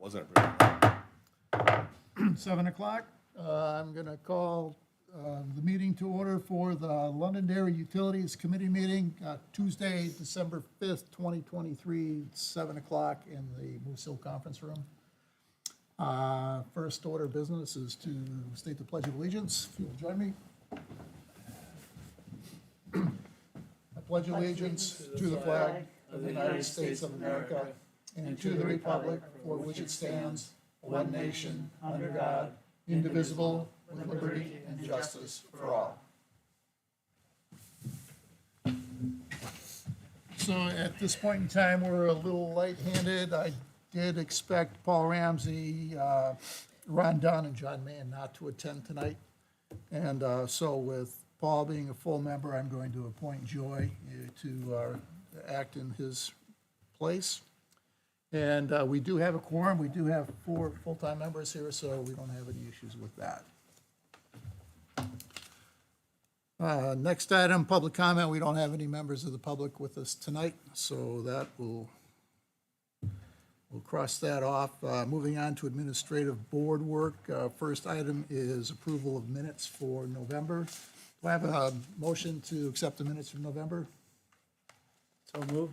wasn't approved. 7 o'clock. I'm going to call the meeting to order for the Londonderry Utilities Committee meeting, Tuesday, December 5th, 2023, 7 o'clock in the Moose Hill Conference Room. First order of business is to state the Pledge of Allegiance. If you'll join me. I pledge allegiance to the flag of the United States of America and to the republic for which it stands, one nation, under God, indivisible, with liberty and justice for all. So at this point in time, we're a little light-handed. I did expect Paul Ramsey, Ron Dunn, and John Mann not to attend tonight. And so with Paul being a full member, I'm going to appoint Joy to act in his place. And we do have a quorum. We do have 4 full-time members here, so we don't have any issues with that. Next item, public comment. We don't have any members of the public with us tonight, so that we'll cross that off. Moving on to administrative board work. First item is approval of minutes for November. Do I have a motion to accept the minutes from November? So move.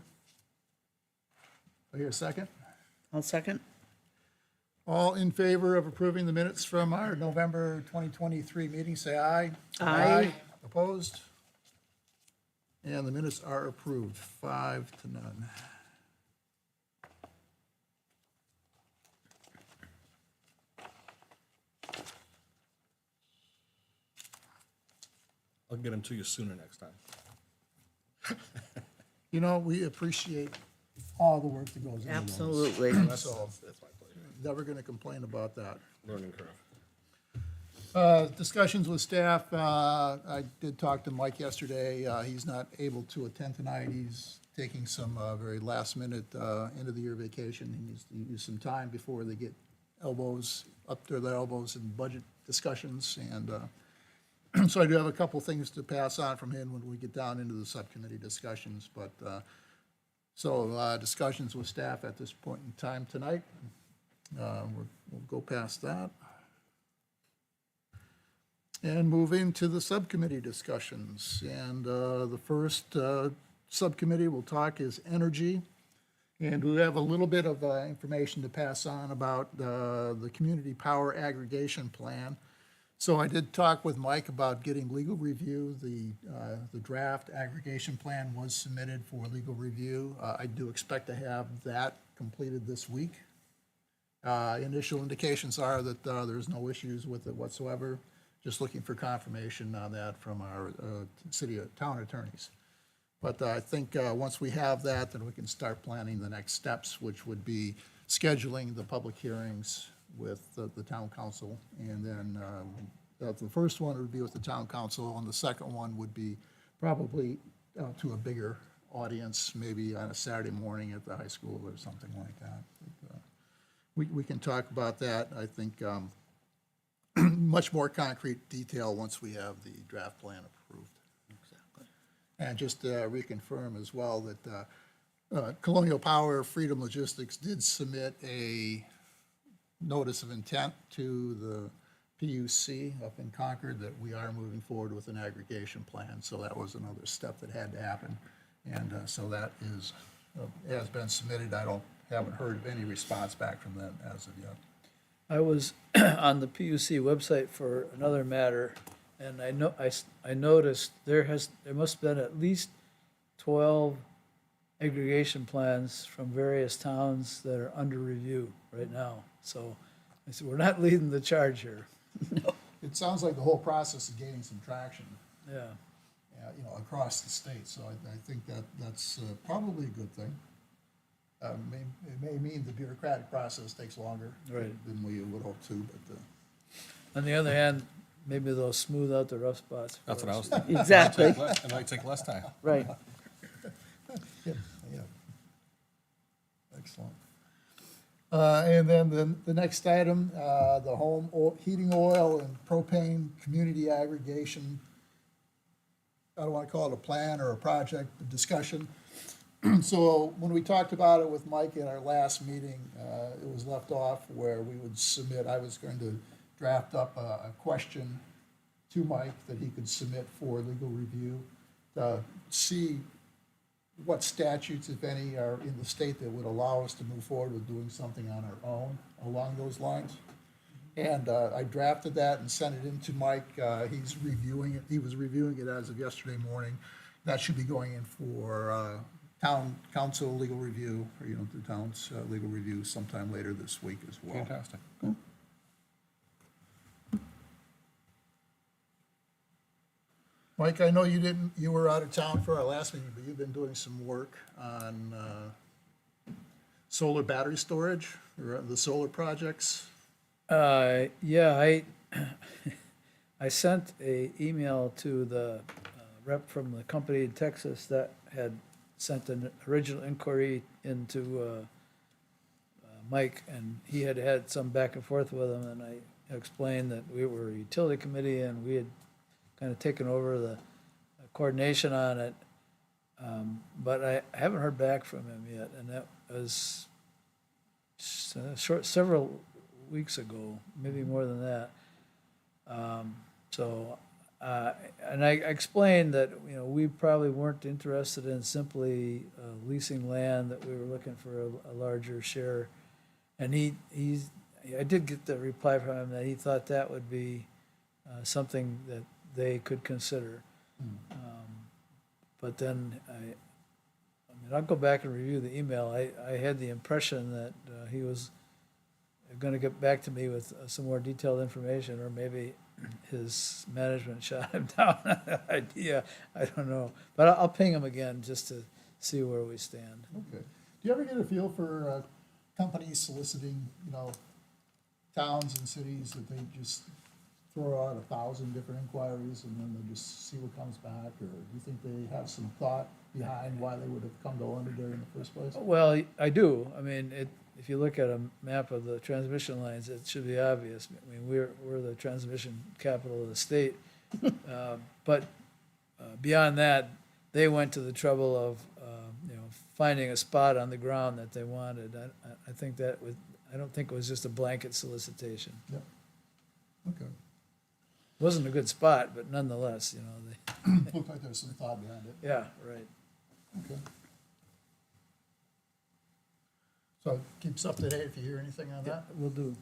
Do I hear a second? I'll second. All in favor of approving the minutes from our November 2023 meeting, say aye. Aye. Opposed? And the minutes are approved, 5-0. I'll get them to you sooner next time. You know, we appreciate all the work that goes into those. Absolutely. So, That's my pleasure. never going to complain about that. Learning curve. Discussions with staff, I did talk to Mike yesterday. He's not able to attend tonight. He's taking some very last-minute end-of-the-year vacation. He needs to use some time before they get elbows, up to their elbows in budget discussions. And so I do have a couple things to pass on from him when we get down into the subcommittee discussions. But so discussions with staff at this point in time tonight. We'll go past that. And move into the subcommittee discussions. And the first subcommittee we'll talk is energy. And we have a little bit of information to pass on about the community power aggregation plan. So I did talk with Mike about getting legal review. The draft aggregation plan was submitted for legal review. I do expect to have that completed this week. Initial indications are that there's no issues with it whatsoever. Just looking for confirmation on that from our town attorneys. But I think once we have that, then we can start planning the next steps, which would be scheduling the public hearings with the town council. And then the first one would be with the town council, and the second one would be probably to a bigger audience, maybe on a Saturday morning at the high school or something like that. We can talk about that, I think, much more concrete detail once we have the draft plan approved. Exactly. And just reconfirm as well that Colonial Power Freedom Logistics did submit a notice of intent to the PUC up in Concord that we are moving forward with an aggregation plan. So that was another step that had to happen. And so that has been submitted. I haven't heard of any response back from them as of yet. I was on the PUC website for another matter, and I noticed there must have been at least 12 aggregation plans from various towns that are under review right now. So I said, we're not leading the charge here. It sounds like the whole process is gaining some traction, Yeah, across the state. So I think that's probably a good thing. It may mean the bureaucratic process takes longer Right. than we would hope to, but on the other hand, maybe they'll smooth out the rough spots. for That's what I us. was thinking. Exactly. It might take less time. Right. yeah. Excellent. And then the next item, the home heating oil and propane community aggregation. I don't want to call it a plan or a project, a discussion. So when we talked about it with Mike at our last meeting, it was left off where we would submit, I was going to draft up a question to Mike that he could submit for legal review to see what statutes, if any, are in the state that would allow us to move forward with doing something on our own along those lines. And I drafted that and sent it in to Mike. He's reviewing it. He was reviewing it as of yesterday morning. That should be going in for town council legal review, or, the town's legal review sometime later this week as well. Fantastic. Mike, I know you were out of town for our last meeting, but you've been doing some work on solar battery storage, or the solar projects. Yeah, I sent a email to the rep from the company in Texas that had sent an original inquiry into Mike, and he had had some back and forth with him, and I explained that we were a utility committee and we had kind of taken over the coordination on it. But I haven't heard back from him yet, and that was several weeks ago, maybe more than that. And I explained that, we probably weren't interested in simply leasing land, that we were looking for a larger share. And I did get the reply from him that he thought that would be something that they could consider. But then I'll go back and review the email. I had the impression that he was going to get back to me with some more detailed information, or maybe his management shot him down on that idea. I don't know. But I'll ping him again just to see where we stand. Okay. Do you ever get a feel for companies soliciting, towns and cities that they just throw out 1,000 different inquiries and then they just see what comes back? Or do you think they have some thought behind why they would have come to Londonderry in the first place? Well, I do. I mean, if you look at a map of the transmission lines, it should be obvious. I mean, we're the transmission capital of the state. But beyond that, they went to the trouble of, finding a spot on the ground that they wanted. I think I don't think it was just a blanket solicitation. Yep. Okay. Wasn't a good spot, but nonetheless, Looked like there's some thought behind it. yeah, right. Okay. So keep us up to date if you hear anything on that. We'll do.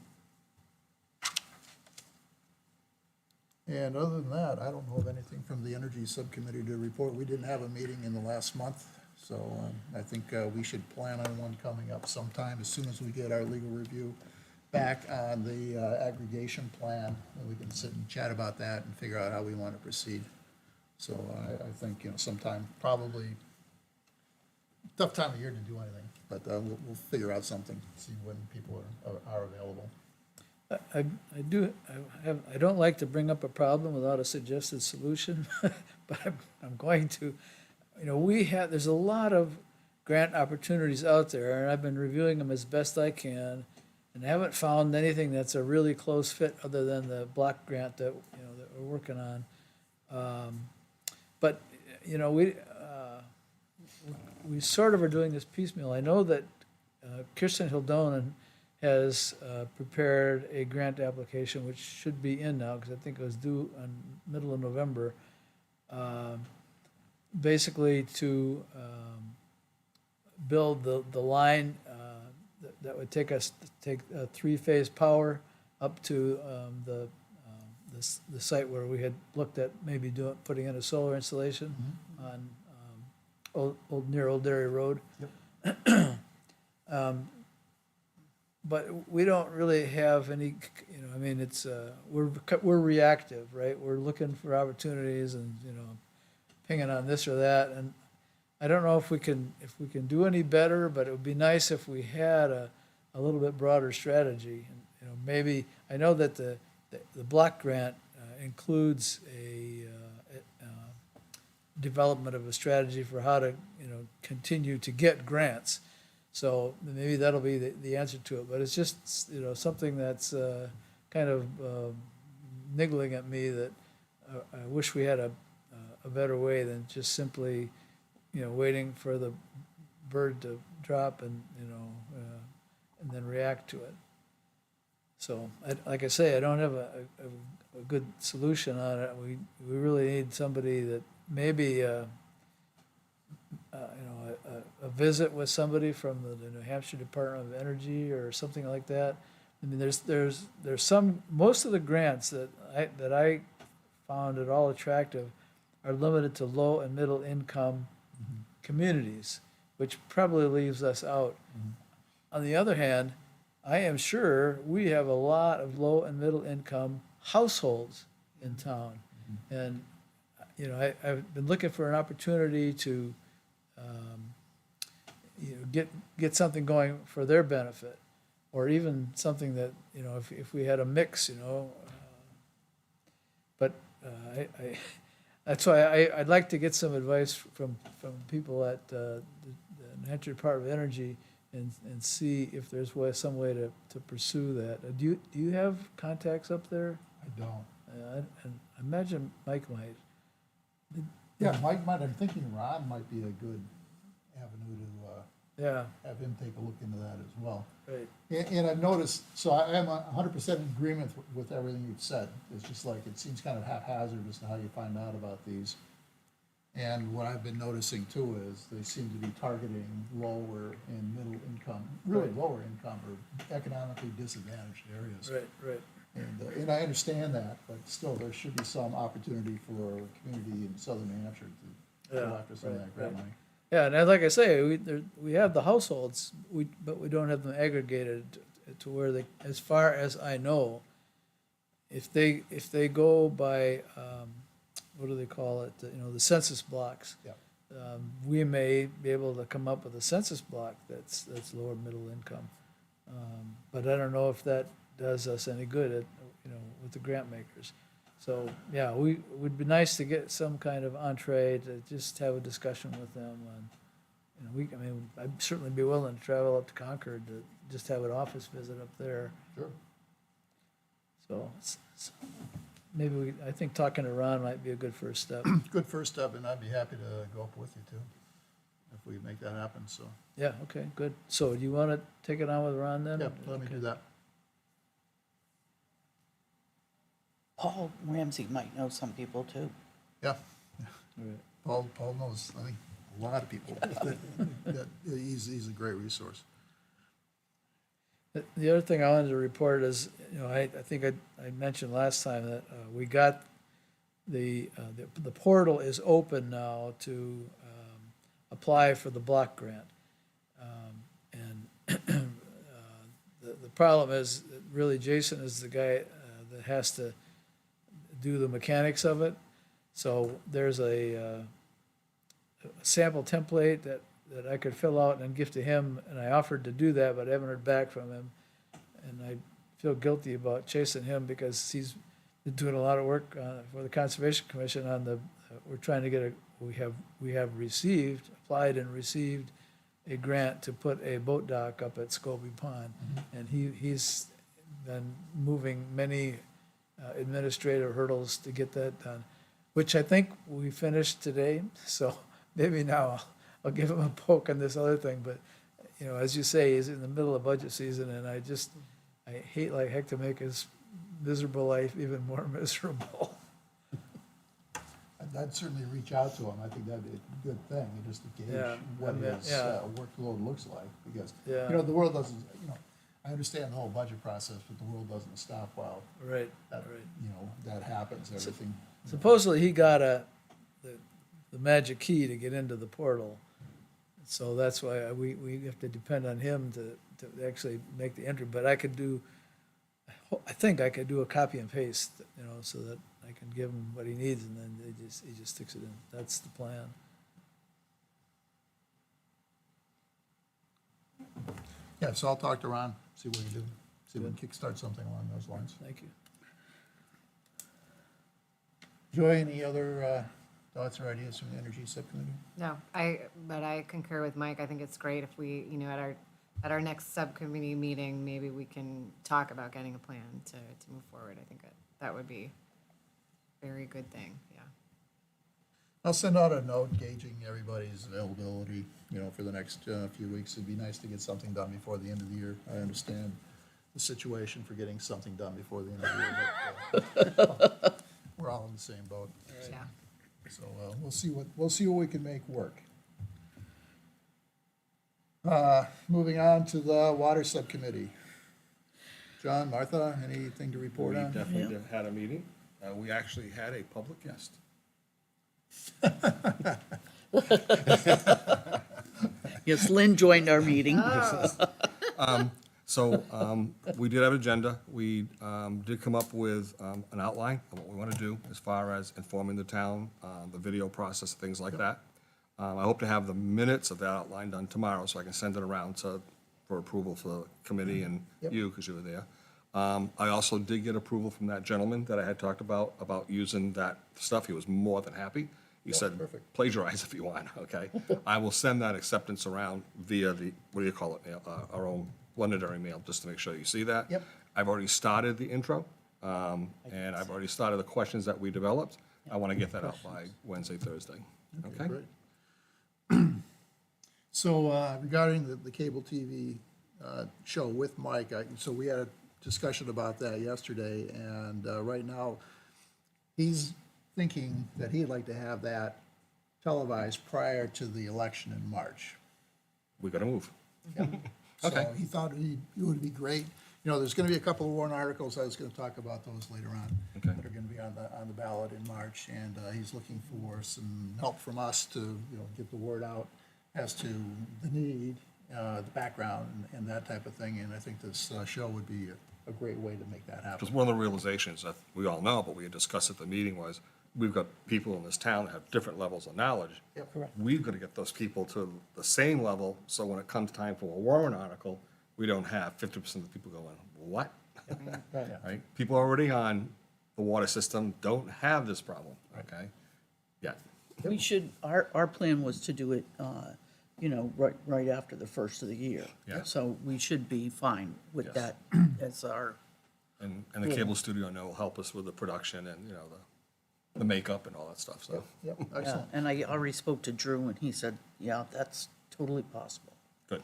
And other than that, I don't know of anything from the Energy Subcommittee to report. We didn't have a meeting in the last month, so I think we should plan on one coming up sometime as soon as we get our legal review back on the aggregation plan, and we can sit and chat about that and figure out how we want to proceed. So I think, sometime, probably, tough time of year to do anything, but we'll figure out something, see when people are available. I don't like to bring up a problem without a suggested solution, but I'm going to. There's a lot of grant opportunities out there, and I've been reviewing them as best I can, and haven't found anything that's a really close fit other than the block grant that we're working on. But we sort of are doing this piecemeal. I know that Kirsten Hildonen has prepared a grant application, which should be in now, because I think it was due on middle of November, basically to build the line that would take three-phase power up to the site where we had looked at maybe putting in a solar installation on near Old Dairy Road. Yep. But we don't really have any, it's, we're reactive, right? We're looking for opportunities and, pinging on this or that. And I don't know if we can do any better, but it would be nice if we had a little bit broader strategy. And, maybe, I know that the block grant includes a development of a strategy for how to, continue to get grants. So maybe that'll be the answer to it. But it's just, something that's kind of niggling at me that I wish we had a better way than just simply, waiting for the bird to drop and, and then react to it. So, like I say, I don't have a good solution on it. We really need somebody that maybe, a visit with somebody from the New Hampshire Department of Energy or something like that. I mean, there's some, most of the grants that I found at all attractive are limited to low and middle income communities, which probably leaves us out. On the other hand, I am sure we have a lot of low and middle income households in town. And, I've been looking for an opportunity to, get something going for their benefit, or even something that, if we had a mix, but that's why I'd like to get some advice from people at the New Hampshire Department of Energy and see if there's some way to pursue that. Do you have contacts up there? I don't. And I imagine Mike might. Yeah, Mike might, I'm thinking Ron might be a good avenue Yeah, to have him take a look into that as well. right. And I've noticed, so I am 100% in agreement with everything you've said. It's just like, it seems kind of haphazard as to how you find out about these. And what I've been noticing too is they seem to be targeting lower and middle income, really Right. lower income or economically disadvantaged areas. Right. And I understand that, but still, there should be some opportunity for a community in southern New Hampshire to go Yeah, after some of right, that grant right. money. Yeah, and like I say, we have the households, but we don't have them aggregated to where they, as far as I know, if they go by, what do they call it, the census blocks. Yeah. We may be able to come up with a census block that's lower middle income. But I don't know if that does us any good with the grant makers. So, yeah, it would be nice to get some kind of entree to just have a discussion with them on, I'd certainly be willing to travel up to Concord to just have an office visit up there. Sure. So, maybe I think talking to Ron might be a good first step. Good first step, and I'd be happy to go up with you too, if we make that happen, so. Yeah, okay, good. So do you want to take it on with Ron then? Yeah, let me do that. Paul Ramsey might know some people too. Yeah, All right. Paul knows, I think, a lot of people. He's a great resource. The other thing I wanted to report is, I think I mentioned last time that we got the portal is open now to apply for the block grant. And the problem is, that really Jason is the guy that has to do the mechanics of it. So there's a sample template that I could fill out and give to him, and I offered to do that, but I haven't heard back from him. And I feel guilty about chasing him because he's been doing a lot of work for the Conservation Commission on we're trying to get we have applied and received a grant to put a boat dock up at Scobie Pond. And he's been moving many administrative hurdles to get that done, which I think we finished today. So maybe now I'll give him a poke on this other thing. But, as you say, he's in the middle of budget season, and I hate like heck to make his miserable life even more miserable. I'd certainly reach out to him. I think that'd be a good thing, just to gauge Yeah, what I mean, his yeah. workload looks like. Because, Yeah. the world doesn't, I understand the whole budget process, but the world doesn't stop while Right, that, right. that happens, everything. Supposedly he got the magic key to get into the portal. So that's why we have to depend on him to actually make the entry. But I think I could do a copy and paste, so that I can give him what he needs, and then he just sticks it in. That's the plan. Yeah, so I'll talk to Ron, see what we can do, see if we can kickstart something along those lines. Thank you. Joy, any other thoughts or ideas from the Energy Subcommittee? No, but I concur with Mike. I think it's great if we, at our next subcommittee meeting, maybe we can talk about getting a plan to move forward. I think that would be a very good thing, yeah. I'll send out a note gauging everybody's availability, you know, for the next few weeks. It'd be nice to get something done before the end of the year. I understand the situation for getting something done before the end of the year, but we're all in the same boat. Yeah. So we'll see what we can make work. Moving on to the Water Subcommittee. John, Martha, anything to report We on? definitely had a meeting. We actually had a public guest. Yes, Lynn joined our meeting. So we did have an agenda. We did come up with an outline of what we want to do as far as informing the town, the video process, things like that. I hope to have the minutes of that outline done tomorrow, so I can send it around for approval for the committee and Yep. you, because you were there. I also did get approval from that gentleman that I had talked about using that stuff. He was more than happy. He said, perfect. plagiarize if you want, okay? I will send that acceptance around via the, what do you call it, our own Londonderry mail, just to make sure you see that. Yep. I've already started the intro, and I've already started the questions that we developed. I want to get that out by Wednesday, Thursday, okay? Great. So regarding the cable TV show with Mike, so we had a discussion about that yesterday, and right now, he's thinking that he'd like to have that televised prior to the election in March. We got to move. So Okay. he thought it would be great. You know, there's going to be a couple of warrant articles. I was going to talk about those later on. Okay. That are going to be on the ballot in March, and he's looking for some help from us to, you know, get the word out as to the need, the background, and that type of thing. And I think this show would be a great way to make that happen. Because one of the realizations that we all know, but we had discussed at the meeting was, we've got people in this town that have different levels of knowledge. Yep. Correct. We've got to get those people to the same level, so when it comes time for a warrant article, we don't have 50% of the people going, what? Right? People already on the water system don't have this problem, okay? Yeah, We should, our plan was to do it, you know, right after the first of the year. Yeah. So we should be fine with Yes. that as our, and the cable studio know will help us with the production and, you know, the makeup and all that stuff, so. Yep, yeah. excellent. And I already spoke to Drew, and he said, yeah, that's totally possible. Good.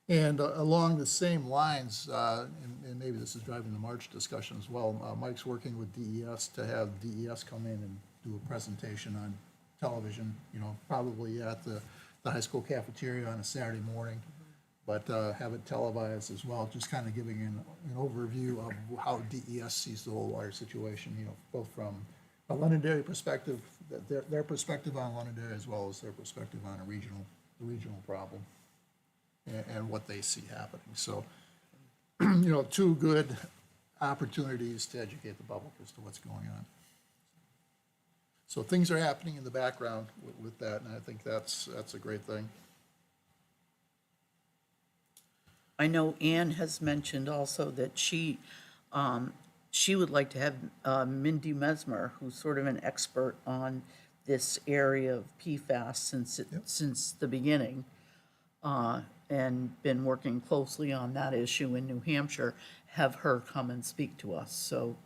And along the same lines, and maybe this is driving the March discussion as well, Mike's working with DES to have DES come in and do a presentation on television, you know, probably at the high school cafeteria on a Saturday morning, but have it televised as well, just kind of giving an overview of how DES sees the whole water situation, you know, both from a Londonderry perspective, their perspective on Londonderry, as well as their perspective on the regional problem and what they see happening. So, you know, two good opportunities to educate the public as to what's going on. So things are happening in the background with that, and I think that's a great thing. I know Ann has mentioned also that she would like to have Mindy Mesmer, who's sort of an expert on this area of PFAS since the beginning, and been working closely on that issue in New Hampshire, have her come and speak to us. So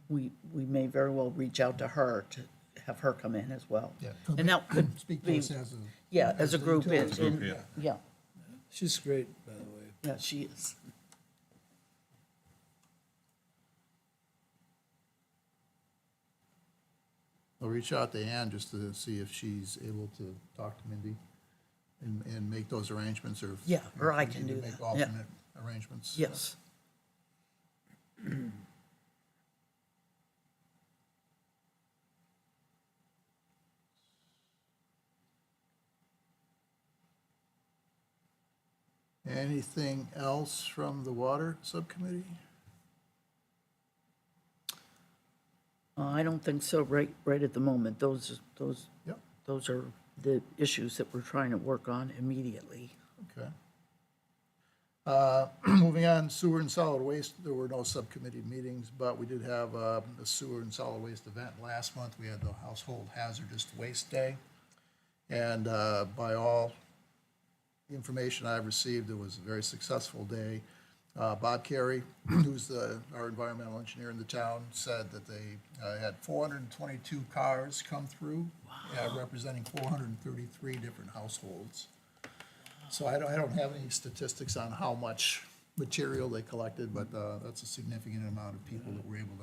we may very well reach out to her to have her come in as well. Yeah. And that could Speak be, to us as a. yeah, as a group. utility. group, and- yeah. Yeah, She's great, by the way. yeah, she is. I'll reach out to Ann just to see if she's able to talk to Mindy and make those arrangements, or. Yeah, or if I we can need to do Make that, yeah. alternate arrangements. Yes. Anything else from the water subcommittee? I don't think so, right at the moment. Yep, Those are the issues that we're trying to work on immediately. okay. Moving on, sewer and solid waste, there were no subcommittee meetings, but we did have a sewer and solid waste event last month. We had the Household Hazardous Waste Day. And by all the information I've received, it was a very successful day. Bob Carey, who's our environmental engineer in the town, said that they had 422 cars come through, representing 433 different households. So I don't have any statistics on how much material they collected, but that's a significant amount of people that were able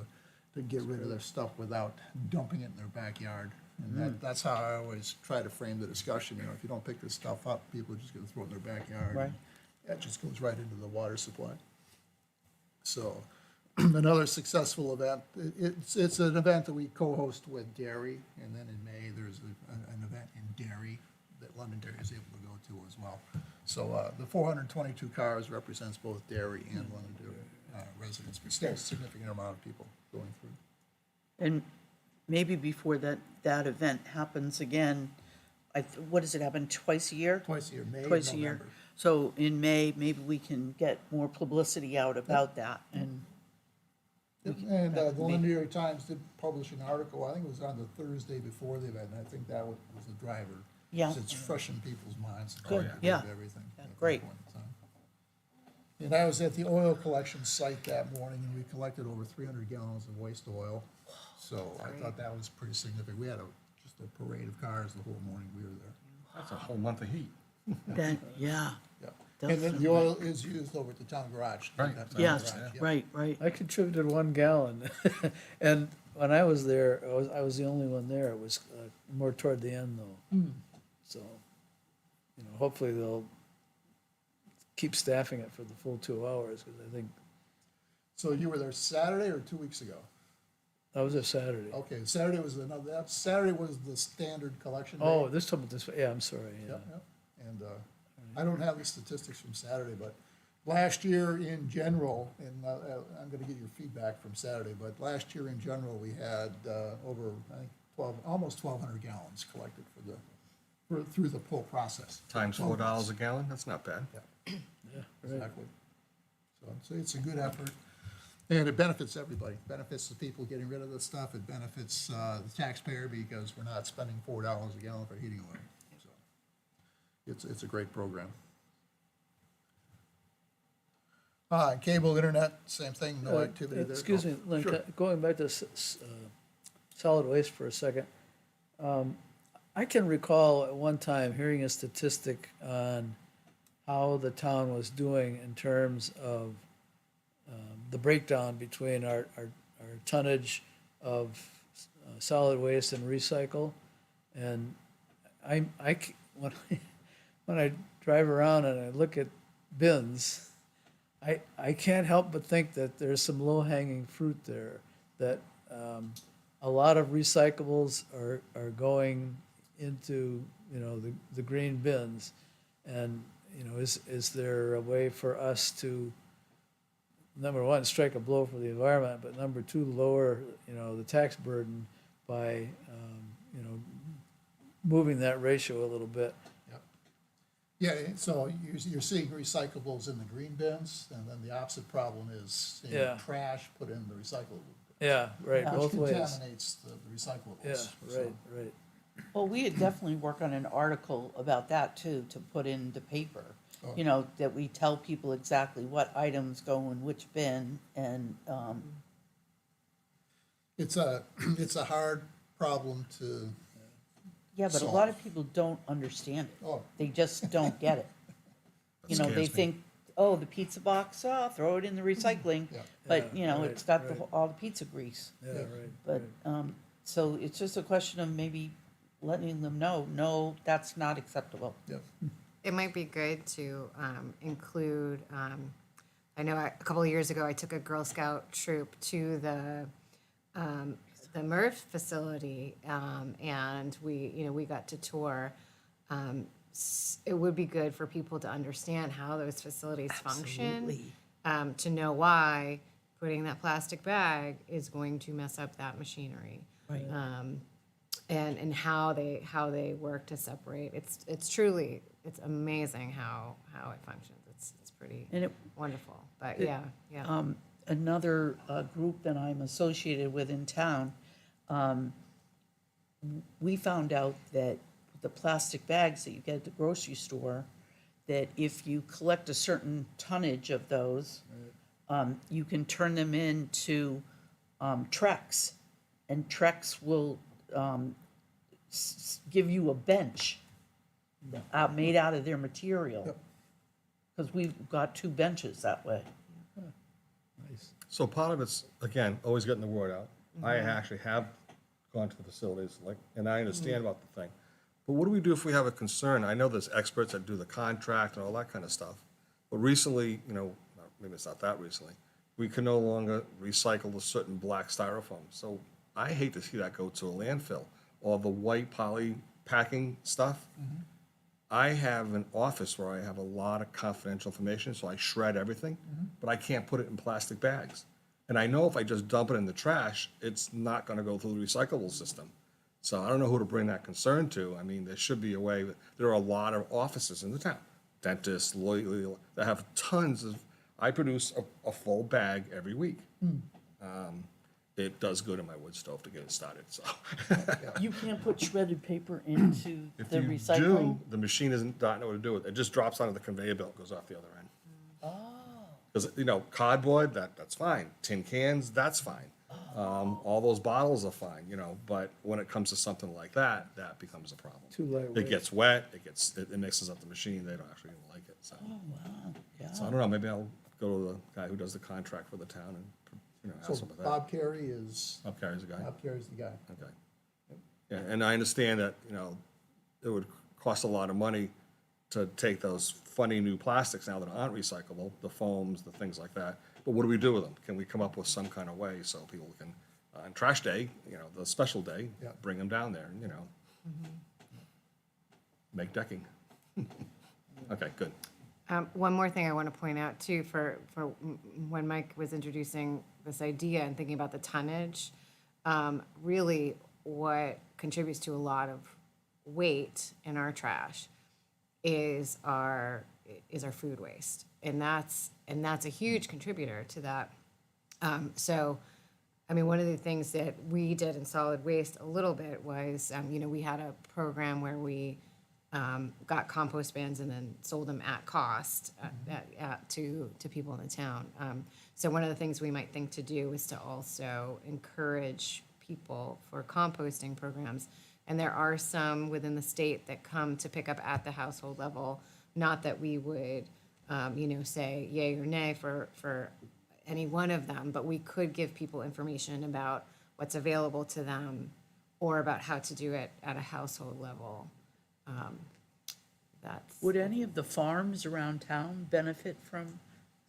to get rid of their stuff without dumping it in their backyard. And that's how I always try to frame the discussion, you know, if you don't pick this stuff up, people are just gonna throw it in their backyard. Right. That just goes right into the water supply. So, another successful event, it's an event that we co-host with Dairy, and then in May, there's an event in Dairy that London Dairy is able to go to as well. So, the 422 cars represents both Dairy and London Dairy residents, but still a significant amount of people going through. And maybe before that event happens again, what does it happen, twice a year? Twice a year, May and Twice a year. November. So in May, maybe we can get more publicity out about that, and And the London Dairy Times did publish an article, I think it was on the Thursday before the event, and I think that was the driver. Yeah. 'Cause it's fresh in people's minds. Good, about yeah. Everything. at that great. point in time. And I was at the oil collection site that morning, and we collected over 300 gallons of waste oil. So I thought that was pretty significant. We had just a parade of cars the whole morning we were there. That's a whole month of heat. then, yeah, Yeah. And then the oil is used over at the town garage. Right. That town yes, garage, yeah. right. I contributed 1 gallon, and when I was there, I was the only one there. It was more toward the end, though. So, you know, hopefully they'll keep staffing it for the full 2 hours, because I think So you were there Saturday or 2 weeks ago? that was a Saturday. Okay, Saturday was Saturday was the standard collection day. Oh, yeah, I'm sorry, yeah. Yep, yep. And I don't have the statistics from Saturday, but last year in general, and I'm gonna get your feedback from Saturday, but last year in general, we had over, I think, almost 1,200 gallons collected through the pull process. Times $4 a gallon, that's not bad. Yeah, right. Exactly. So it's a good effort, and it benefits everybody. Benefits the people getting rid of the stuff. It benefits the taxpayer because we're not spending $4 a gallon for heating oil. So it's a great program. Cable, internet, same thing, no activity there. Excuse me, Lynn, Sure. going back to solid waste for a second. I can recall at one time hearing a statistic on how the town was doing in terms of the breakdown between our tonnage of solid waste and recycle. And when I drive around and I look at bins, I can't help but think that there's some low-hanging fruit there, that a lot of recyclables are going into, you know, the green bins. And, you know, is there a way for us to, number one, strike a blow for the environment, but number two, lower, you know, the tax burden by, you know, moving that ratio a little bit? Yeah, so you're seeing recyclables in the green bins, and then the opposite problem is seeing Yeah. trash put in the recyclable. Yeah, right, Yeah. both Which ways. contaminates the recyclables. Yeah, So, right. Well, we had definitely work on an article about that too, to put in the paper. Oh. You know, that we tell people exactly what items go in which bin, and, It's a hard problem to, yeah, but a lot of people don't understand it. oh, They just don't get it. You know, they scares me. think, oh, the pizza box, throw it in the recycling. Yeah. But, Yeah, you know, right, it's got right. all the pizza grease. Yeah, Yeah. right. But, so it's just a question of maybe letting them know, no, that's not acceptable. yeah. It might be good to include, I know a couple of years ago, I took a Girl Scout troop to the MRF facility, and we got to tour. It would be good for people to understand how those facilities function, Absolutely. to know why putting that plastic bag is going to mess up that machinery. Right. And how they work to separate. It's truly, it's amazing how it functions. It's pretty And it, wonderful. But yeah. another group that I'm associated with in town, we found out that the plastic bags that you get at the grocery store, that if you collect a certain tonnage of those, you can turn them into Trex, and Trex will give you a bench made out of their material. Because we've got 2 benches that way. Nice. So part of it's, again, always getting the word out. I actually have gone to the facilities, like, and I understand about the thing. But what do we do if we have a concern? I know there's experts that do the contract and all that kind of stuff. But recently, maybe it's not that recently, we can no longer recycle a certain black styrofoam. So I hate to see that go to a landfill, or the white poly packing stuff. I have an office where I have a lot of confidential information, so I shred everything, but I can't put it in plastic bags. And I know if I just dump it in the trash, it's not gonna go through the recyclable system. So I don't know who to bring that concern to. I mean, there should be a way, there are a lot of offices in the town, dentists, lawyers, that have tons of, I produce a full bag every week. It does good in my wood stove to get it started, so. You can't put shredded paper into If the you recycling? do, the machine doesn't know what to do with it. It just drops onto the conveyor belt, goes off the other end. Oh, Because, cardboard, that's fine. Tin cans, that's fine. All those bottles are fine, but when it comes to something like that, that becomes a problem. Too lightweight. It gets wet, it mixes up the machine, they don't actually even like it, so. wow, So I yeah. don't know, maybe I'll go to the guy who does the contract for the town and, ask So him about that. Bob Carey is, Bob Carey's the guy. Bob Carey's the guy. Okay. Yeah, and I understand that, it would cost a lot of money to take those funny new plastics now that aren't recyclable, the foams, the things like that. But what do we do with them? Can we come up with some kind of way so people can, on trash day, the special day, Yeah. bring them down there, make decking. Okay, good. One more thing I want to point out too, for when Mike was introducing this idea and thinking about the tonnage, really what contributes to a lot of weight in our trash is our food waste, and that's a huge contributor to that. So, I mean, one of the things that we did in solid waste a little bit was, we had a program where we got compost bins and then sold them at cost to people in the town. So one of the things we might think to do is to also encourage people for composting programs. And there are some within the state that come to pick up at the household level. Not that we would, say yay or nay for any one of them, but we could give people information about what's available to them or about how to do it at a household level. That's, Would any of the farms around town benefit from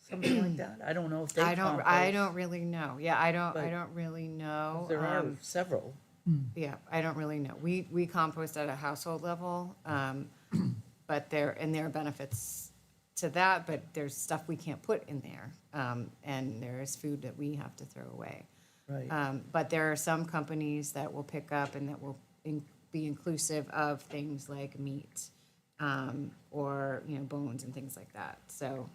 something like that? I don't know if they I compost. don't really know. Yeah, I don't But- really know. There are several. Yeah, I don't really know. We compost at a household level, but there are benefits to that, but there's stuff we can't put in there. And there's food that we have to throw away. Right. But there are some companies that will pick up and that will be inclusive of things like meat, or, bones and things like that. So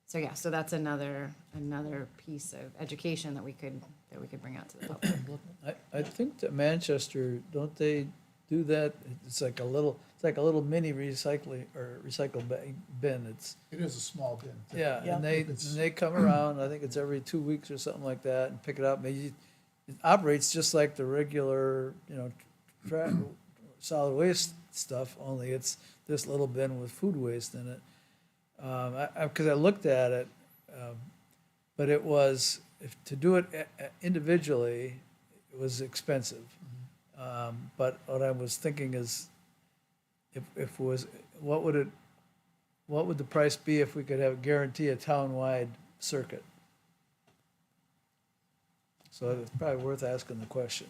so that's another piece of education that we could bring out to the public. I think that Manchester, don't they do that? It's like a little mini recycle bin. It's, It is a small bin. yeah, Yeah. and they come around, I think it's every 2 weeks or something like that, and pick it up. Maybe it operates just like the regular, solid waste stuff, only it's this little bin with food waste in it. Because I looked at it, but it was, to do it individually, it was expensive. But what I was thinking is, what would the price be if we could guarantee a town-wide circuit? So it's probably worth asking the question.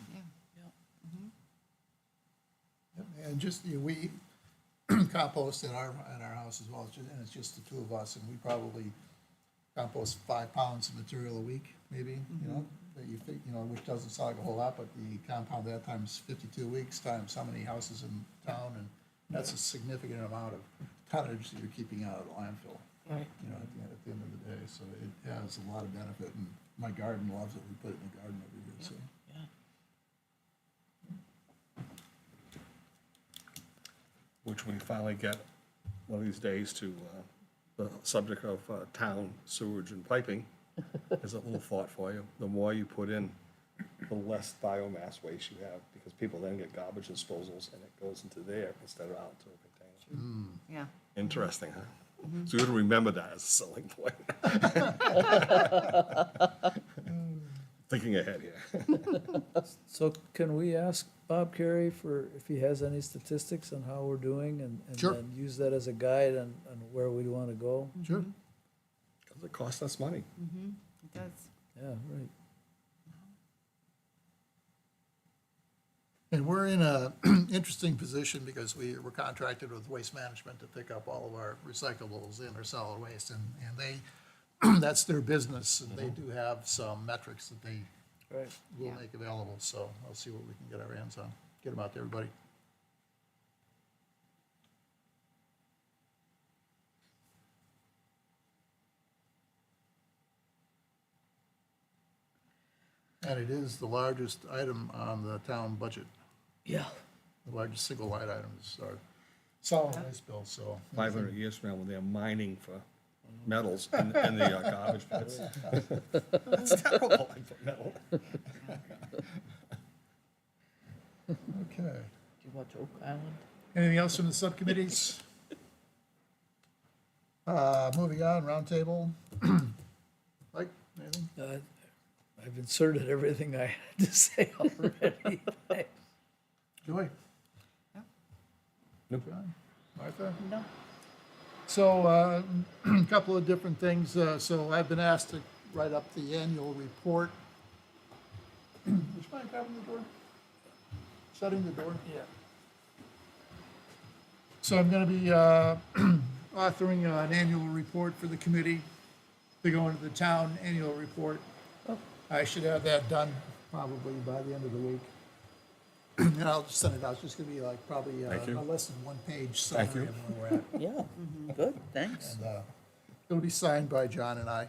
And just, we compost at our house as well, and it's just the two of us, and we probably compost 5 pounds of material a week, maybe, that you think, which doesn't sound like a whole lot, but the compound that times 52 weeks times how many houses in town, and that's a significant amount of tonnage that you're keeping out of the landfill. Right. At the end of the day, so it has a lot of benefit, and my garden loves it, we put it in the garden every year, so. Yeah. Which we finally get one of these days to the subject of town sewage and piping. Is a little thought for you. The more you put in, the less biomass waste you have, because people then get garbage disposals and it goes into there instead of out to a container. Yeah. Interesting, huh? So you would remember that as a selling point. Thinking ahead here. So can we ask Bob Carey for, if he has any statistics on how we're doing and Sure. then use that as a guide on where we want to go? Sure. Because it costs us money. It does. Yeah, right. And we're in a interesting position because we're contracted with Waste Management to pick up all of our recyclables and our solid waste, and they, that's their business, and they do have some metrics that they Right. will Yeah. make available, so I'll see what we can get our hands on, get them out to everybody. And it is the largest item on the town budget. Yeah. The largest single line items are solid waste bill, so. 500 years from now, when they're mining for metals in the garbage pits. That's terrible, I put metal. Okay. Do you watch Oak Island? Anything else from the subcommittees? Moving on, roundtable. Mike, anything? I've inserted everything I had to say already. Joy? Nope. John? Martha? No. So, a couple of different things. So I've been asked to write up the annual report. Would you mind grabbing the door? Shutting the door? Yeah. So I'm going to be authoring an annual report for the committee to go into the town annual report. I should have that done probably by the end of the week. And I'll just send it out. It's just going to be like probably Thank you. no less than one-page Thank summary you. of where we're at. Yeah, good, thanks. And it'll be signed by John and I,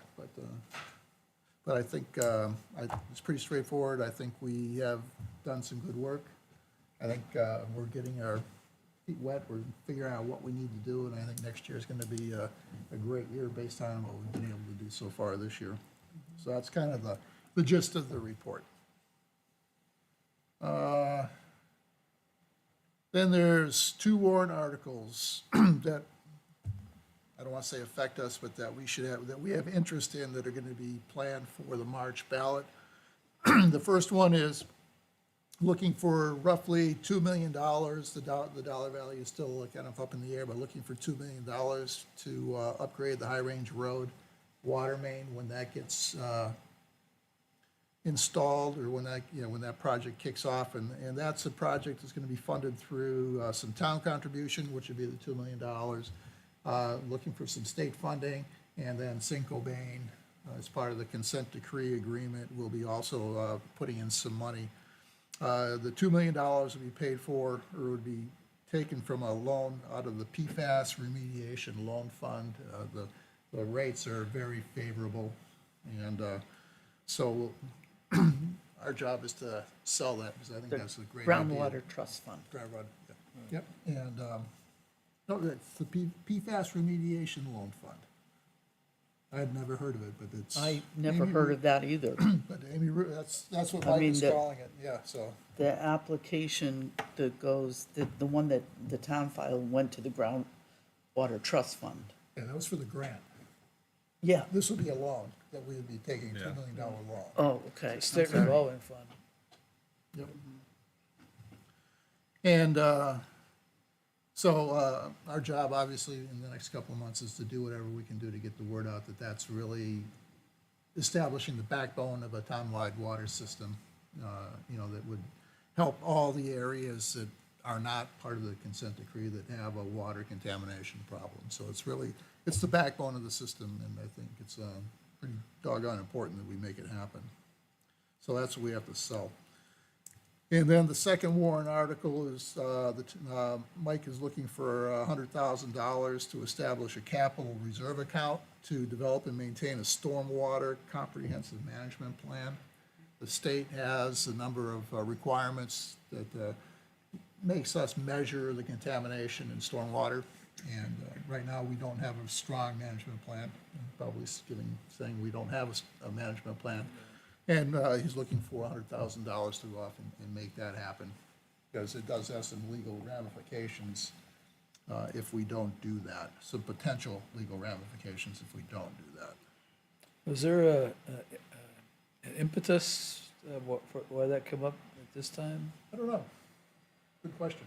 but I think it's pretty straightforward. I think we have done some good work. I think we're getting our feet wet. We're figuring out what we need to do, and I think next year is going to be a great year based on what we've been able to do so far this year. So that's kind of the gist of the report. Then there's two warrant articles that I don't want to say affect us, but that we should have, that we have interest in, that are going to be planned for the March ballot. The first one is looking for roughly $2 million. The dollar value is still kind of up in the air, but looking for $2 million to upgrade the High Range Road water main when that gets installed, or when that, when that project kicks off. And that's a project that's going to be funded through some town contribution, which would be the $2 million. Looking for some state funding, and then Cinco Bain, as part of the consent decree agreement, will be also putting in some money. The $2 million would be paid for, or would be taken from a loan out of the PFAS remediation loan fund. The rates are very favorable, and so our job is to sell that, because I think that's a great idea. Groundwater Trust Fund. Groundwater, yep. And, no, that's the PFAS remediation loan fund. I had never heard of it, but it's. I never Amy heard Ru- of that either. But Amy, that's what I Mike mean, is the- calling it, yeah, so. The application that goes, the one that the town filed went to the Groundwater Trust Fund. Yeah, that was for the grant. Yeah, This would be a loan that we would be taking, a $2 million loan. oh, okay. State revolving fund. Yep. And so our job, obviously, in the next couple of months is to do whatever we can do to get the word out that that's really establishing the backbone of a town-wide water system, that would help all the areas that are not part of the consent decree that have a water contamination problem. So it's the backbone of the system, and I think it's pretty doggone important that we make it happen. So that's what we have to sell. And then the second warrant article is, Mike is looking for $100,000 to establish a capital reserve account to develop and maintain a stormwater comprehensive management plan. The state has a number of requirements that makes us measure the contamination in stormwater. And right now, we don't have a strong management plan, probably saying we don't have a management plan. And he's looking for $100,000 to go off and make that happen, because it does have some legal ramifications if we don't do that, some potential legal ramifications if we don't do that. Was there an impetus, why that come up at this time? I don't know. Good question.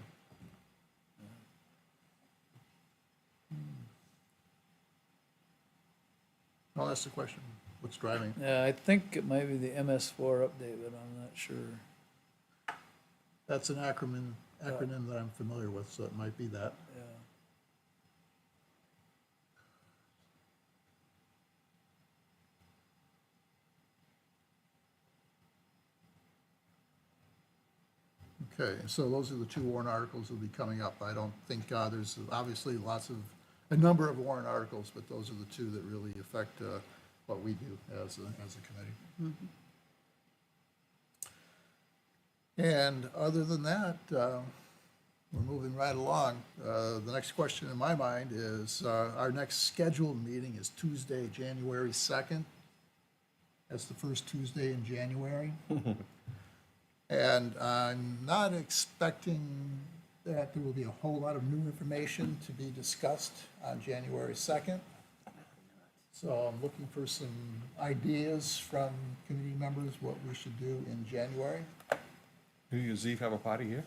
I'll ask the question. What's driving? Yeah, I think it might be the MS4 update, but I'm not sure. That's an acronym that I'm familiar with, so it might be that. Yeah. Okay, so those are the two warrant articles that will be coming up. I don't think, there's obviously a number of warrant articles, but those are the two that really affect what we do as a committee. And other than that, we're moving right along. The next question in my mind is, our next scheduled meeting is Tuesday, January 2nd. That's the first Tuesday in January. And I'm not expecting that there will be a whole lot of new information to be discussed on January 2nd. So I'm looking for some ideas from committee members, what we should do in January. New Year's Eve, have a party here?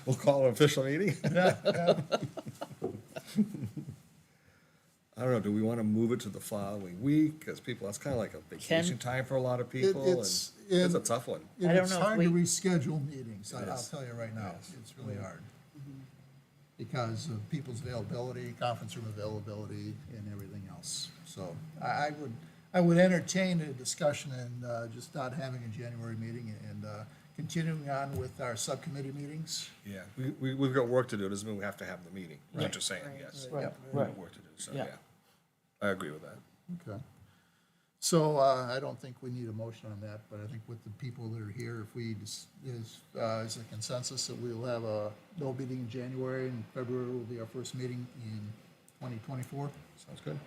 We'll call it an official meeting. I don't know, do we want to move it to the following week? Because people, that's kind of like a vacation time for a lot of people, and it's- it's a tough one. I don't It's know if hard to we- reschedule meetings, I'll is. tell you right now. Yes. It's really hard. Because of people's availability, conference room availability, and everything else. So I would entertain a discussion and just not having a January meeting and continuing on with our subcommittee meetings. Yeah, we've got work to do, doesn't mean we have to have the meeting, I'm just saying, yes. Right. Yep. We've got work to do, so, Yeah. yeah. I agree with that. Okay. So I don't think we need a motion on that, but I think with the people that are here, if we, is a consensus that we'll have no meeting in January, and February will be our first meeting in 2024. Sounds good.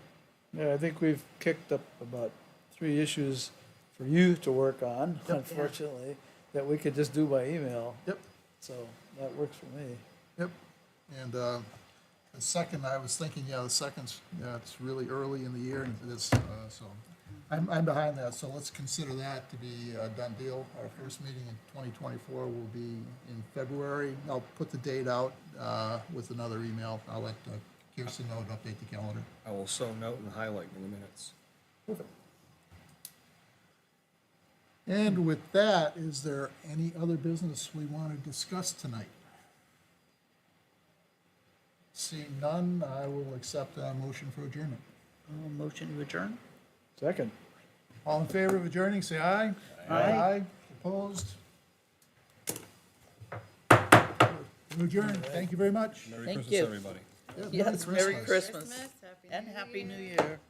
Yeah, I think we've kicked up about 3 issues for you to work on, unfortunately, that we could just do by email. Yep. So that works for me. Yep. And the second, I was thinking, the second's, it's really early in the year, and it's, so I'm behind that, so let's consider that to be a done deal. Our first meeting in 2024 will be in February. I'll put the date out with another email. I'll let Kirsten know to update the calendar. I will so note and highlight in the minutes. Perfect. And with that, is there any other business we want to discuss tonight? Seeing none, I will accept a motion for adjournment. Motion to adjourn? Second. All in favor of adjourning, say aye. Aye. Opposed? We're adjourned. Thank you very much. Merry Thank Christmas, you. everybody. Yeah, Yes, Merry Christmas. Happy And New Happy Year. New Year.